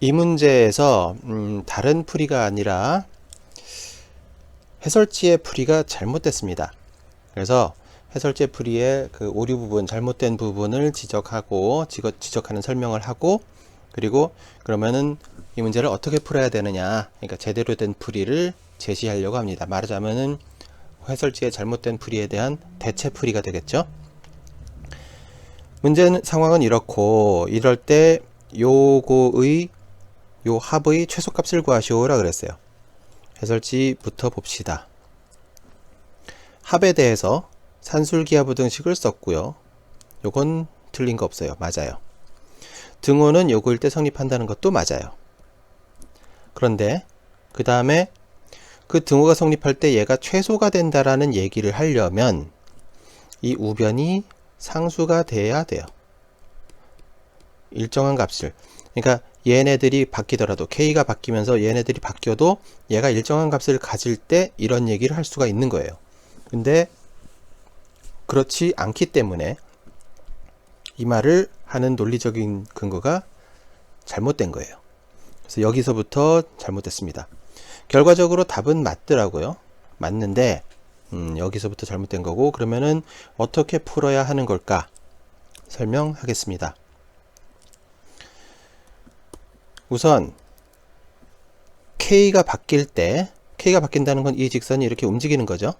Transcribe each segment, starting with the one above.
이 문제에서 다른 풀이가 아니라 해설지의 풀이가 잘못됐습니다. 그래서 해설지 풀이의 그 오류 부분, 잘못된 부분을 지적하는 설명을 하고, 그리고 그러면은 이 문제를 어떻게 풀어야 되느냐, 그러니까 제대로 된 풀이를 제시하려고 합니다. 말하자면은 해설지의 잘못된 풀이에 대한 대체 풀이가 되겠죠. 상황은 이렇고, 이럴 때 요 합의 최소값을 구하시오라 그랬어요. 해설지부터 봅시다. 합에 대해서 산술기하부등식을 썼고요. 요건 틀린 거 없어요. 맞아요. 등호는 요거일 때 성립한다는 것도 맞아요. 그런데 그 다음에 그 등호가 성립할 때 얘가 최소가 된다라는 얘기를 하려면 이 우변이 상수가 돼야 돼요. 일정한 값을. 그러니까 얘네들이 바뀌더라도 K가 바뀌면서 얘네들이 바뀌어도 얘가 일정한 값을 가질 때 이런 얘기를 할 수가 있는 거예요. 근데 그렇지 않기 때문에 이 말을 하는 논리적인 근거가 잘못된 거예요. 그래서 여기서부터 잘못됐습니다. 결과적으로 답은 맞더라고요. 맞는데 여기서부터 잘못된 거고, 그러면은 어떻게 풀어야 하는 걸까 설명하겠습니다. 우선 K가 바뀐다는 건 이 직선이 이렇게 움직이는 거죠.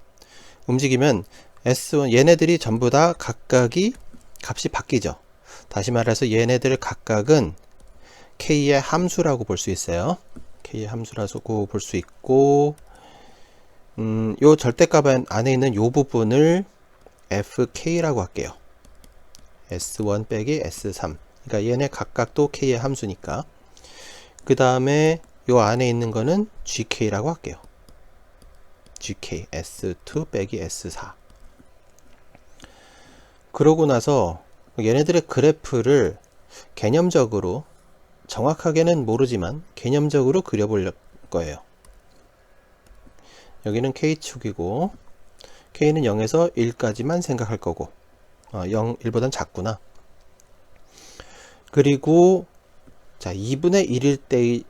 움직이면 S1 얘네들이 전부 다 각각이 값이 바뀌죠. 다시 말해서 얘네들 각각은 K의 함수라고 볼 수 있어요. K의 함수라고 볼 수 있고, 요 절대값 안에 있는 요 부분을 FK라고 할게요. S1 빼기 S3. 그러니까 얘네 각각 또 K의 함수니까. 그 다음에 요 안에 있는 거는 GK라고 할게요. GK, S2 빼기 S4. 그러고 나서 얘네들의 그래프를 개념적으로, 정확하게는 모르지만 개념적으로 그려볼 거예요. 여기는 K축이고, K는 0에서 1까지만 생각할 거고, 1보단 작구나. 그리고 자, 2분의 1일 때의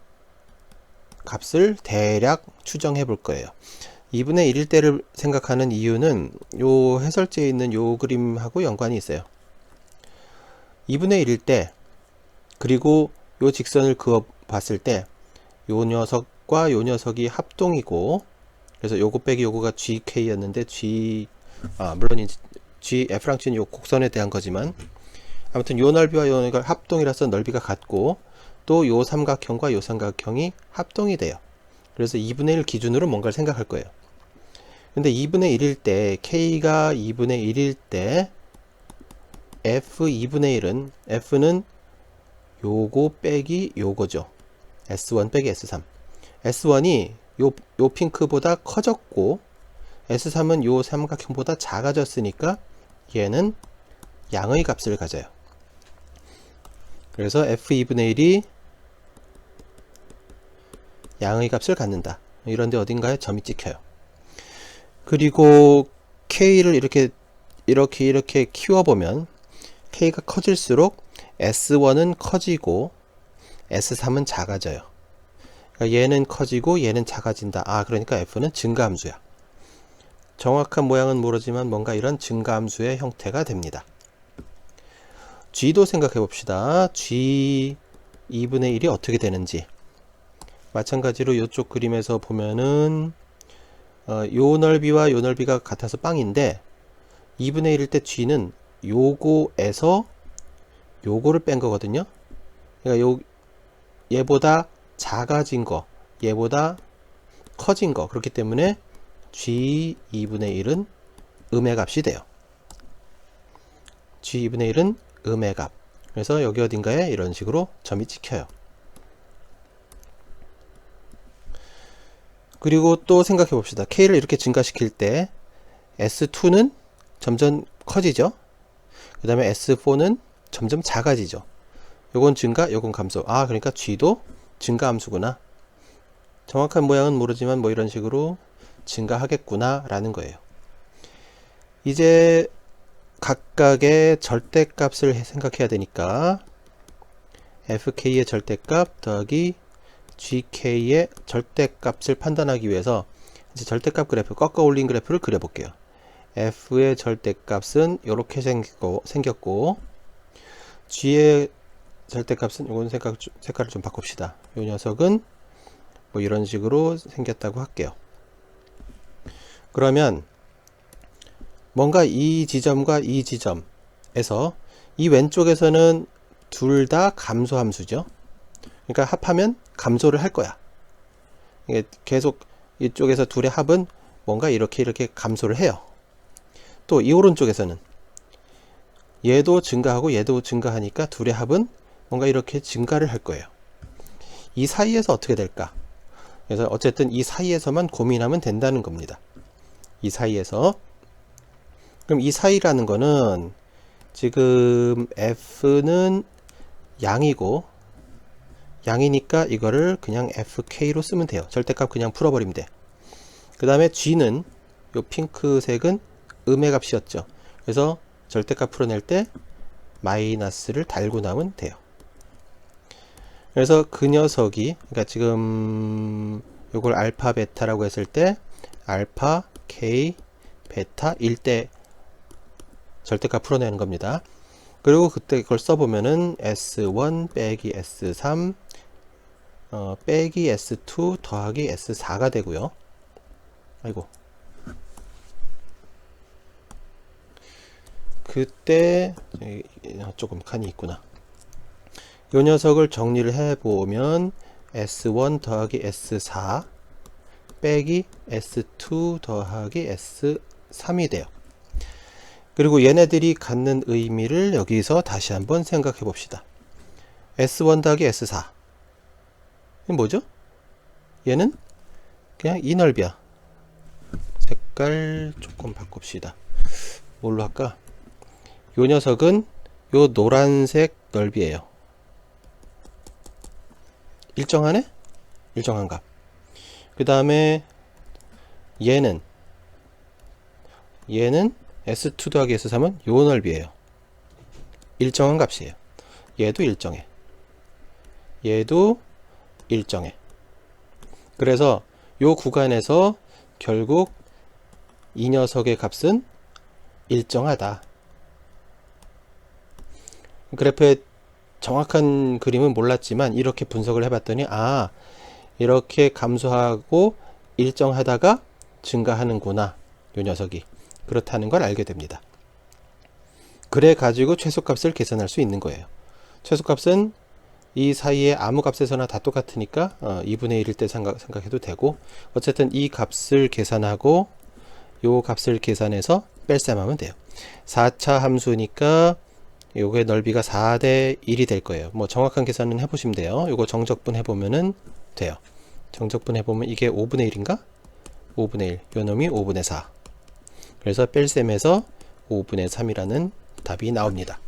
값을 대략 추정해 볼 거예요. 2분의 1일 때를 생각하는 이유는 요 해설지에 있는 요 그림하고 연관이 있어요. 2분의 1일 때, 그리고 요 직선을 그어 봤을 때 요 녀석과 요 녀석이 합동이고, 그래서 요거 빼기 요거가 GK였는데 물론 G F랑치는 요 곡선에 대한 거지만, 아무튼 요 넓이와 요 넓이가 합동이라서 넓이가 같고, 또 요 삼각형과 요 삼각형이 합동이 돼요. 그래서 2분의 1 기준으로 뭔가를 생각할 거예요. 근데 2분의 1일 때, K가 2분의 1일 때 F 2분의 1은, F는 요거 빼기 요거죠. S1 빼기 S3. S1이 요 핑크보다 커졌고, S3은 요 삼각형보다 작아졌으니까 얘는 양의 값을 가져요. 그래서 F2분의 1이 양의 값을 갖는다. 이런데 어딘가에 점이 찍혀요. 그리고 K를 이렇게 키워보면 K가 커질수록 S1은 커지고 S3은 작아져요. 그러니까 얘는 커지고 얘는 작아진다. 그러니까 F는 증가함수야. 정확한 모양은 모르지만 뭔가 이런 증가함수의 형태가 됩니다. G도 생각해 봅시다. G 2분의 1이 어떻게 되는지. 마찬가지로 이쪽 그림에서 보면은 요 넓이와 요 넓이가 같아서 빵인데, 2분의 1일 때 G는 요거에서 요거를 뺀 거거든요. 그러니까 얘보다 작아진 거, 얘보다 커진 거. 그렇기 때문에 G 2분의 1은 음의 값이 돼요. G 2분의 1은 음의 값. 그래서 여기 어딘가에 이런 식으로 점이 찍혀요. 그리고 또 생각해 봅시다. K를 이렇게 증가시킬 때 S2는 점점 커지죠. 그 다음에 S4는 점점 작아지죠. 요건 증가, 요건 감소. 그러니까 G도 증가함수구나. 정확한 모양은 모르지만 뭐 이런 식으로 증가하겠구나 라는 거예요. 이제 각각의 절대값을 생각해야 되니까 fk의 절대값 더하기 gk의 절대값을 판단하기 위해서 이제 절대값 그래프, 꺾어 올린 그래프를 그려볼게요. f의 절대값은 이렇게 생겼고 g의 절대값은 이건 색깔을 좀 바꿉시다. 이 녀석은 뭐 이런 식으로 생겼다고 할게요. 그러면 뭔가 이 지점과 이 지점에서 이 왼쪽에서는 둘 다 감소 함수죠. 그러니까 합하면 감소를 할 거야. 이게 계속 이쪽에서 둘의 합은 뭔가 이렇게 감소를 해요. 또 이 오른쪽에서는 얘도 증가하고 얘도 증가하니까 둘의 합은 뭔가 이렇게 증가를 할 거예요. 이 사이에서 어떻게 될까? 그래서 어쨌든 이 사이에서만 고민하면 된다는 겁니다. 이 사이에서. 그럼 이 사이라는 거는 지금 f는 양이고 양이니까 이거를 그냥 fk로 쓰면 돼요. 절대값 그냥 풀어버리면 돼. 그 다음에 g는 요 핑크색은 음의 값이었죠. 그래서 절대값 풀어낼 때 마이너스를 달고 나면 돼요. 그래서 그 녀석이, 그러니까 지금 요걸 알파 베타라고 했을 때 알파 k 베타 1대 절대값 풀어내는 겁니다. 그리고 그때 그걸 써보면은 S1 빼기 S3 빼기 S2 더하기 S4가 되고요. 아이고. 그때 조금 칸이 있구나. 요 녀석을 정리를 해보면 S1 더하기 S4 빼기 S2 더하기 S3이 돼요. 그리고 얘네들이 갖는 의미를 여기서 다시 한번 생각해 봅시다. S1 더하기 S4 이게 뭐죠? 얘는 그냥 이 넓이야. 색깔 조금 바꿉시다. 뭘로 할까? 요 녀석은 요 노란색 넓이에요. 일정하네? 일정한 값. 그 다음에 얘는 S2 더하기 S3은 요 넓이에요. 일정한 값이에요. 얘도 일정해. 얘도 일정해. 그래서 요 구간에서 결국 이 녀석의 값은 일정하다. 그래프의 정확한 그림은 몰랐지만 이렇게 분석을 해봤더니 아, 이렇게 감소하고 일정하다가 증가하는구나. 요 녀석이. 그렇다는 걸 알게 됩니다. 그래 가지고 최소값을 계산할 수 있는 거예요. 최소값은 이 사이에 아무 값에서나 다 똑같으니까 2분의 1일 때 생각해도 되고, 어쨌든 이 값을 계산하고 요 값을 계산해서 뺄셈하면 돼요. 4차 함수니까 요게 넓이가 4대 1이 될 거예요. 뭐 정확한 계산은 해보시면 돼요. 요거 정적분 해보면은 돼요. 정적분 해보면 이게 5분의 1인가? 5분의 1. 요 놈이 5분의 4. 그래서 뺄셈해서 5분의 3이라는 답이 나옵니다.